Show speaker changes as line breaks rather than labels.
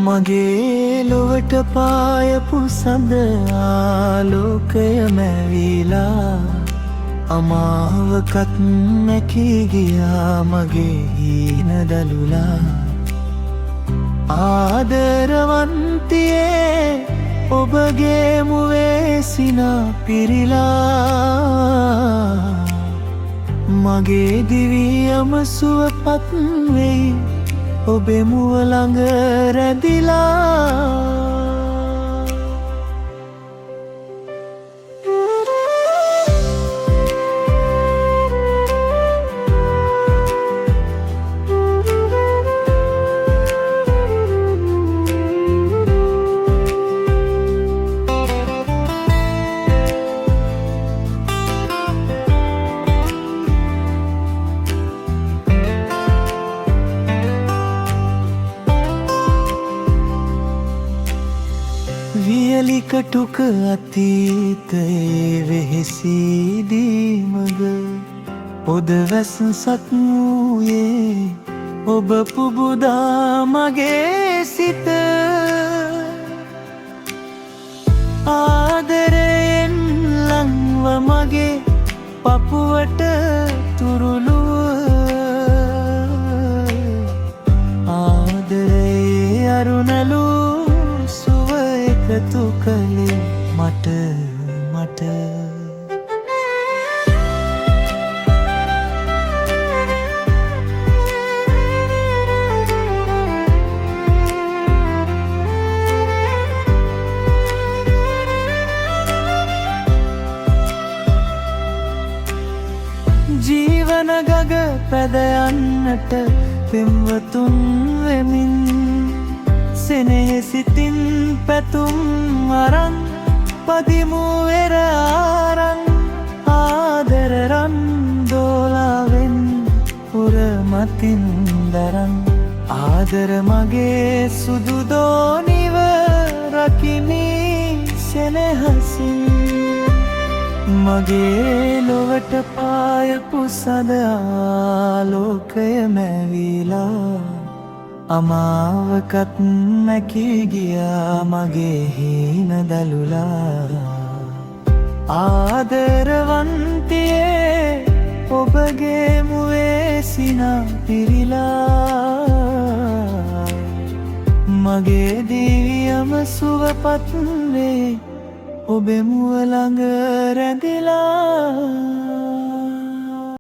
මගේ ලොවට පායපු සඳ ආලෝකය මැවිලා අමාවකත් නැකී ගියා මගේ හීන දළුලා ආදරවන්තියේ ඔබගේ මුවේ සිනා පිරිලා මගේ දිවියම සුවපත් වෙයි ඔබේ මුව ළඟ රැඳිලා වියලිකටුක අතීතයේ වෙහෙසීදී මග පොද වැස සත් වූයේ ඔබ පුබුදා මගේ සිත ආදරයෙන් ලංව මගේ පපුවට තුරුළුව ආදරයේ අරුණලු එකතු කළේ මට ජීවන ගග පැද යන්නට පෙම්වතුන් වෙමින් සෙනෙහසිතින් පැතුම් අරන් පදිමු වෙර ආරන් ආදරරන් දෝලාවෙන් පුරමතින් දරන් ආදර මගේ සුදු දෝනිව රකිමී සෙනෙහසින් මගේ ලොවට පායපු සද ආලෝකය මැවිලා අමාවකත් නැකී ගියා මගේ හීන දළුලා ආදරවන්තියේ ඔබගේ මුවේ සිනා පිරිලා මගේ දිවියම සුවපත් වේ ඔබේ මුව ළඟ රැඳිලා